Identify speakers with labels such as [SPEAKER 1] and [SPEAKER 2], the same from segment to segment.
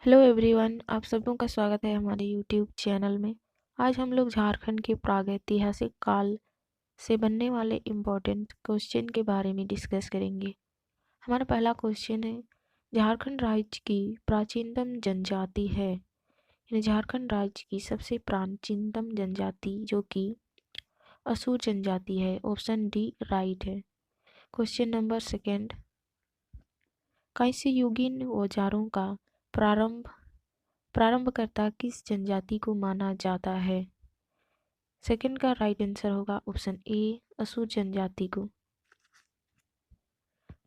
[SPEAKER 1] Hello everyone, आप सबों का स्वागत है हमारे यूट्यूब चैनल में। आज हम लोग झारखंड के प्रागैतिहासिक काल से बनने वाले इम्पोर्टेंट क्वेश्चन के बारे में डिस्कस करेंगे। हमारा पहला क्वेश्चन है, झारखंड राज्य की प्राचीनतम जनजाति है। यानी झारखंड राज्य की सबसे प्राचीनतम जनजाति जो कि असुर जनजाति है। ऑप्शन डी राइट है। क्वेश्चन नंबर सेकेंड, कैसे युगीन औजारों का प्रारंभकर्ता किस जनजाति को माना जाता है? सेकंड का राइट आंसर होगा ऑप्शन ए, असुर जनजाति को।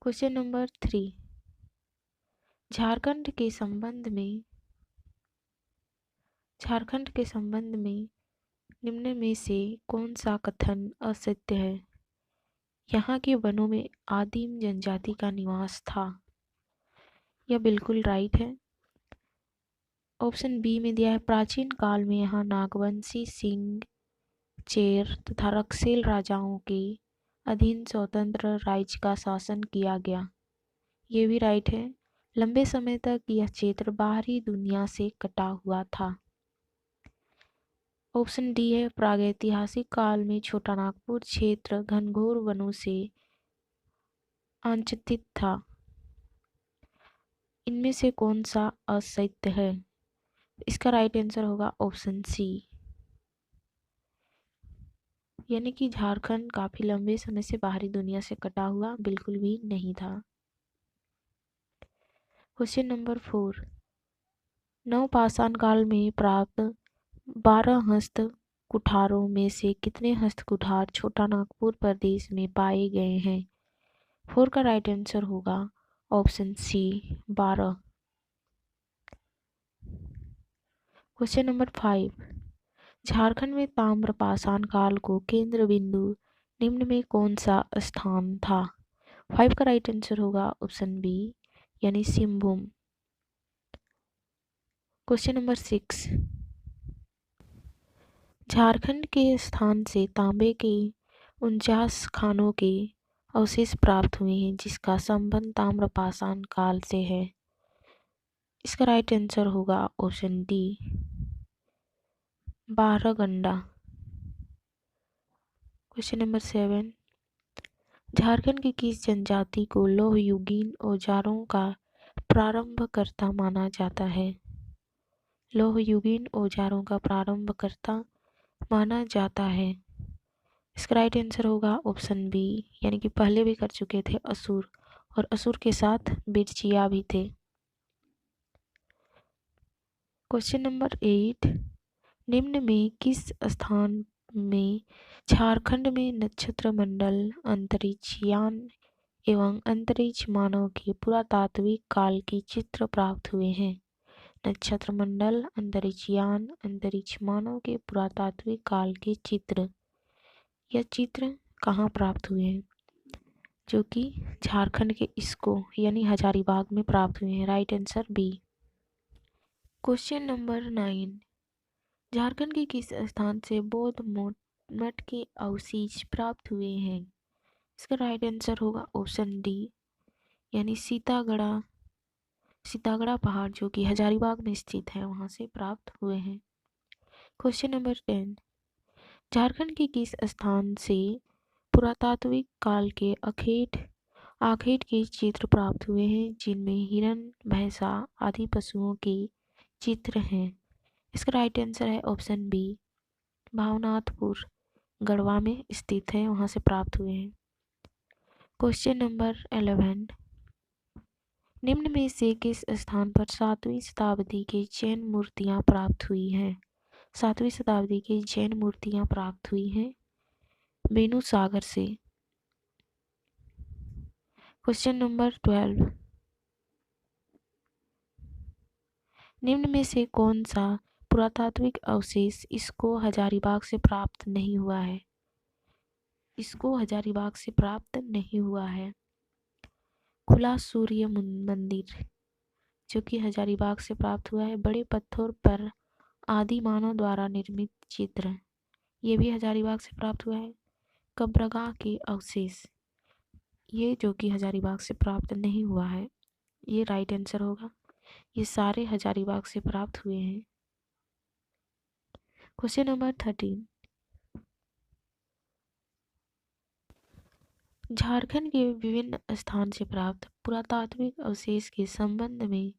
[SPEAKER 1] क्वेश्चन नंबर 3, झारखंड के संबंध में निम्न में से कौन सा कथन असत्य है? यहाँ के वनों में आदिम जनजाति का निवास था। यह बिल्कुल राइट है। ऑप्शन बी में दिया है, प्राचीन काल में यहाँ नागवंशी, सिंह, चेर तथा रक्सेल राजाओं के अधीन स्वतंत्र राज्य का शासन किया गया। ये भी राइट है। लंबे समय तक यह क्षेत्र बाहरी दुनिया से कटा हुआ था। ऑप्शन डी है, प्रागैतिहासिक काल में छोटा नागपुर क्षेत्र घनघोर वनों से आच्छादित था। इनमें से कौन सा असत्य है? इसका राइट आंसर होगा ऑप्शन सी, यानी कि झारखंड काफी लंबे समय से बाहरी दुनिया से कटा हुआ बिल्कुल भी नहीं था। क्वेश्चन नंबर 4, नवपाषाण काल में प्राप्त 12 हस्त कुठारों में से कितने हस्त कुठार छोटा नागपुर प्रदेश में पाए गए हैं? 4 का राइट आंसर होगा option C, 12। Question number 5, Jharkhand में ताम्रपाषाण काल को केंद्र बिंदु निम्न में कौन सा स्थान था? 5 का राइट आंसर होगा ऑप्शन बी, यानी सिंहभूम। क्वेश्चन नंबर 6, झारखंड के स्थान से तांबे के 49 खानों के अवशेष प्राप्त हुए हैं जिसका संबंध ताम्रपाषाण काल से है। इसका राइट आंसर होगा option D, Barhaganda. Question number 7, Jharkhand की किस जनजाति को लौह युगीन औजारों का प्रारंभकर्ता माना जाता है? लौह युगीन औजारों का प्रारंभकर्ता माना जाता है। इसका राइट आंसर होगा ऑप्शन बी, यानी कि पहले भी कर चुके थे असुर, और असुर के साथ बिरचिया भी थे। क्वेश्चन नंबर 8, निम्न में किस स्थान में झारखंड में नक्षत्र मंडल, अंतरिक्ष यान एवं अंतरिक्ष मानव के पुरातात्विक काल के चित्र प्राप्त हुए हैं? नक्षत्र मंडल, अंतरिक्ष यान, अंतरिक्ष मानव के पुरातात्विक काल के चित्र, यह चित्र कहाँ प्राप्त हुए हैं? जो कि झारखंड के इसको यानी हजारीबाग में प्राप्त हुए हैं। Right answer B. Question number 9, Jharkhand के किस स्थान से बौद्ध मठ के अवशेष प्राप्त हुए हैं? इसका राइट आंसर होगा ऑप्शन डी, यानी सीतागढ़ा पहाड़ जो कि हजारीबाग में स्थित है, वहां से प्राप्त हुए हैं। क्वेश्चन नंबर 10, झारखंड के किस स्थान से पुरातात्विक काल के आखेट के चित्र प्राप्त हुए हैं जिनमें हिरण, भैंसा आदि पशुओं के चित्र हैं? इसका राइट आंसर है ऑप्शन बी, भावनाथपुर गढ़वा में स्थित है, वहां से प्राप्त हुए हैं। क्वेश्चन नंबर 11, निम्न में से किस स्थान पर 7वीं शताब्दी की जैन मूर्तियां प्राप्त हुई हैं? 7वीं शताब्दी की जैन मूर्तियां प्राप्त हुई हैं बेनुसागर से। क्वेश्चन नंबर 12, निम्न में से कौन सा पुरातात्विक अवशेष इसको हजारीबाग से प्राप्त नहीं हुआ है? इसको हजारीबाग से प्राप्त नहीं हुआ है। खुला सूर्य मंदिर जो कि हजारीबाग से प्राप्त हुआ है। बड़े पत्थर पर आदि मानव द्वारा निर्मित चित्र, ये भी हजारीबाग से प्राप्त हुआ है। कब्रगाह के अवशेष, ये जो कि हजारीबाग से प्राप्त नहीं हुआ है। ये राइट आंसर होगा। ये सारे हजारीबाग से प्राप्त हुए हैं। क्वेश्चन नंबर 13, झारखंड के विभिन्न स्थान से प्राप्त पुरातात्विक अवशेष के संबंध में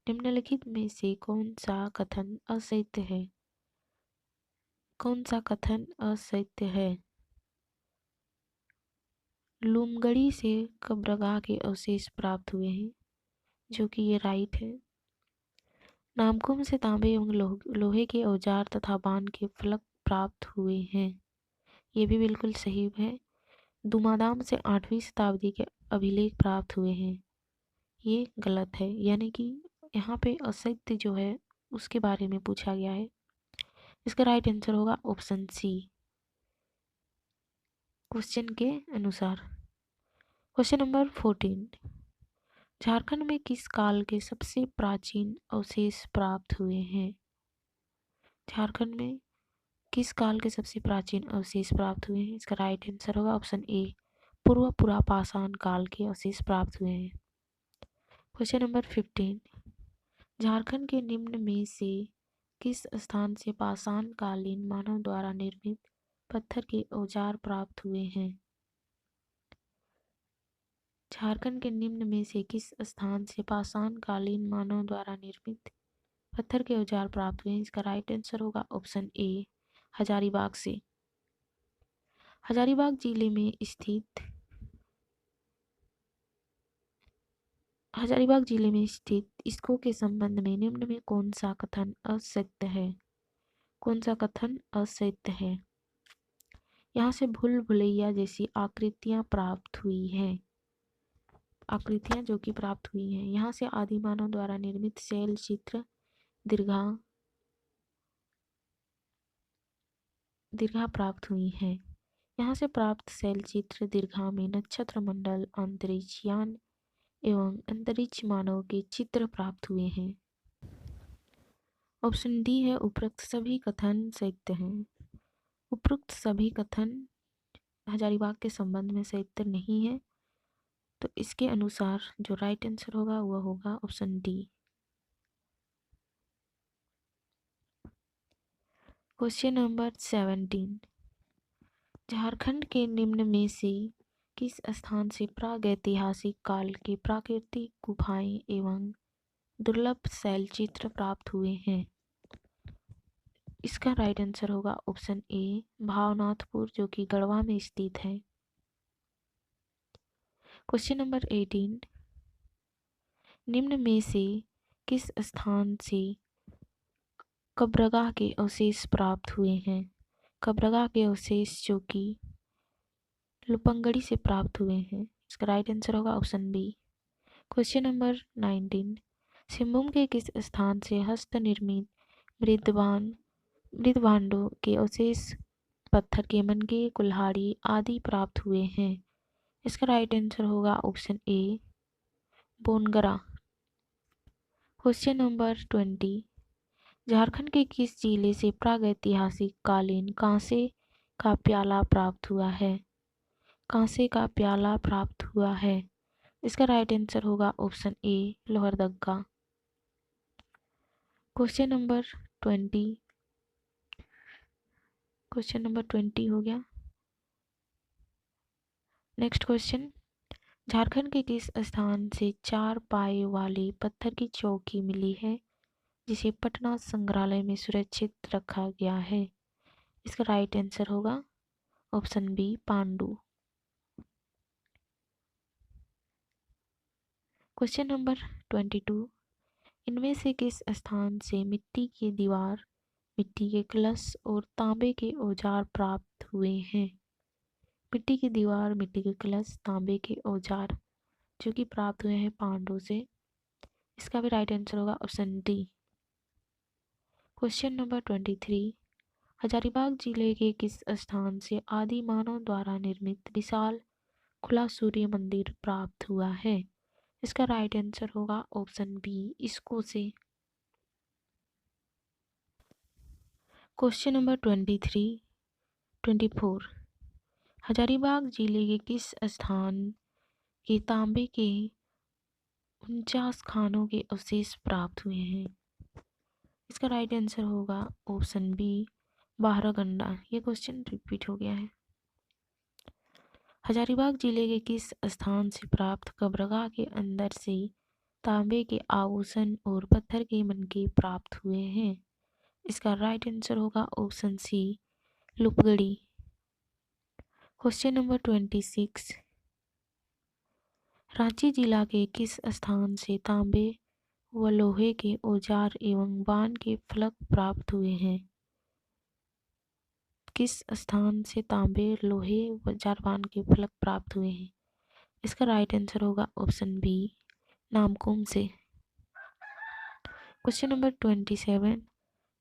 [SPEAKER 1] निम्नलिखित में से कौन सा कथन असत्य है? कौन सा कथन असत्य है? लूमगढ़ी से कब्रगाह के अवशेष प्राप्त हुए हैं, जो कि ये राइट है। नामकुम से तांबे एवं लोहे के औजार तथा बाण के फलक प्राप्त हुए हैं, ये भी बिल्कुल सही है। दुमादाम से 8वीं शताब्दी के अभिलेख प्राप्त हुए हैं, ये गलत है, यानी कि यहाँ पे असत्य जो है उसके बारे में पूछा गया है। इसका राइट आंसर होगा ऑप्शन सी, क्वेश्चन के अनुसार। क्वेश्चन नंबर 14, झारखंड में किस काल के सबसे प्राचीन अवशेष प्राप्त हुए हैं? झारखंड में किस काल के सबसे प्राचीन अवशेष प्राप्त हुए हैं? इसका राइट आंसर होगा ऑप्शन ए, पूर्व पुरापाषाण काल के अवशेष प्राप्त हुए हैं। क्वेश्चन नंबर 15, झारखंड के निम्न में से किस स्थान से पाषाण कालीन मानव द्वारा निर्मित पत्थर के औजार प्राप्त हुए हैं? झारखंड के निम्न में से किस स्थान से पाषाण कालीन मानव द्वारा निर्मित पत्थर के औजार प्राप्त हुए हैं? इसका राइट आंसर होगा ऑप्शन ए, हजारीबाग से। हजारीबाग जिले में स्थित इसको के संबंध में निम्न में कौन सा कथन असत्य है? कौन सा कथन असत्य है? यहाँ से भूल भुलैया जैसी आकृतियां प्राप्त हुई हैं, आकृतियां जो कि प्राप्त हुई हैं। यहाँ से आदिमानव द्वारा निर्मित शैल चित्र दीर्घा प्राप्त हुई हैं। यहाँ से प्राप्त शैल चित्र दीर्घा में नक्षत्र मंडल, अंतरिक्ष यान एवं अंतरिक्ष मानव के चित्र प्राप्त हुए हैं। ऑप्शन डी है, उपरोक्त सभी कथन सत्य हैं। उपरोक्त सभी कथन हजारीबाग के संबंध में सत्य नहीं है, तो इसके अनुसार जो राइट आंसर होगा वह होगा option D. Question number 17, Jharkhand के निम्न में से किस स्थान से प्रागैतिहासिक काल के प्राकृतिक गुफाएं एवं दुर्लभ शैलचित्र प्राप्त हुए हैं? इसका राइट आंसर होगा ऑप्शन ए, भावनाथपुर, जो कि गढ़वा में स्थित है। क्वेश्चन नंबर 18, निम्न में से किस स्थान से कब्रगाह के अवशेष प्राप्त हुए हैं? कब्रगाह के अवशेष जो कि लुपंगड़ी से प्राप्त हुए हैं, इसका राइट आंसर होगा option B. Question number 19, Singhbhum के किस स्थान से हस्त निर्मित मृदभांडों के अवशेष पत्थर के मनके, कुल्हाड़ी आदि प्राप्त हुए हैं? इसका राइट आंसर होगा option A, Bongara. Question number 20, Jharkhand के किस जिले से प्रागैतिहासिक कालीन कांसे का प्याला प्राप्त हुआ है? कांसे का प्याला प्राप्त हुआ है, इसका राइट आंसर होगा ऑप्शन ए, लोहरदगा। क्वेश्चन नंबर 20 हो गया। नेक्स्ट क्वेश्चन, झारखंड के किस स्थान से 4 पाए वाली पत्थर की चौकी मिली है, जिसे पटना संग्रहालय में सुरक्षित रखा गया है? इसका राइट आंसर होगा option B, Pandu. Question number 22, इनमें से किस स्थान से मिट्टी की दीवार, मिट्टी के कलश और तांबे के औजार प्राप्त हुए हैं? मिट्टी की दीवार, मिट्टी के कलश, तांबे के औजार जो कि प्राप्त हुए हैं पांडु से, इसका भी राइट आंसर होगा option D. Question number 23, Hazaribagh जिले के किस स्थान से आदि मानव द्वारा निर्मित विशाल खुला सूर्य मंदिर प्राप्त हुआ है? इसका राइट आंसर होगा ऑप्शन बी, इसको से। क्वेश्चन नंबर 24, हजारीबाग जिले के किस स्थान के तांबे के 49 खानों के अवशेष प्राप्त हुए हैं। इसका राइट आंसर होगा ऑप्शन बी, बाहरागंडा। ये क्वेश्चन रिपीट हो गया है। हजारीबाग जिले के किस स्थान से प्राप्त कब्रगाह के अंदर से तांबे के आभूषण और पत्थर के मनके प्राप्त हुए हैं? इसका राइट आंसर होगा option C, Lupgadi. Question number 26, Ranchi जिला के किस स्थान से तांबे व लोहे के औजार एवं बाण के फलक प्राप्त हुए हैं? किस स्थान से तांबे, लोहे व औजार बाण के फलक प्राप्त हुए हैं? इसका राइट आंसर होगा ऑप्शन बी, नामकुम से। क्वेश्चन नंबर 27,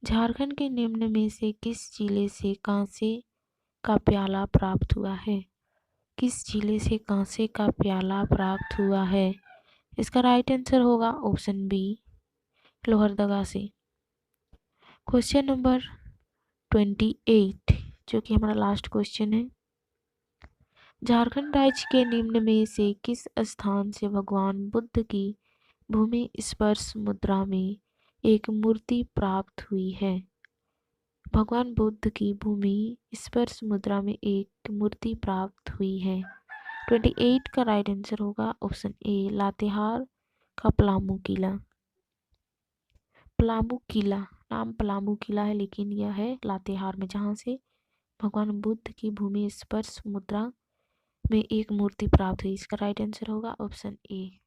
[SPEAKER 1] झारखंड के निम्न में से किस जिले से कांसे का प्याला प्राप्त हुआ है? किस जिले से कांसे का प्याला प्राप्त हुआ है? इसका राइट आंसर होगा ऑप्शन बी, लोहरदगा से। क्वेश्चन नंबर 28, जो कि हमारा लास्ट क्वेश्चन है, झारखंड राज्य के निम्न में से किस स्थान से भगवान बुद्ध की भूमि स्पर्श मुद्रा में एक मूर्ति प्राप्त हुई है? भगवान बुद्ध की भूमि स्पर्श मुद्रा में एक मूर्ति प्राप्त हुई है। 28 का राइट आंसर होगा ऑप्शन ए, लातेहार का पलामू किला। पलामू किला, नाम पलामू किला है लेकिन यह है लातेहार में, जहाँ से भगवान बुद्ध की भूमि स्पर्श मुद्रा में एक मूर्ति प्राप्त हुई। इसका राइट आंसर होगा ऑप्शन ए।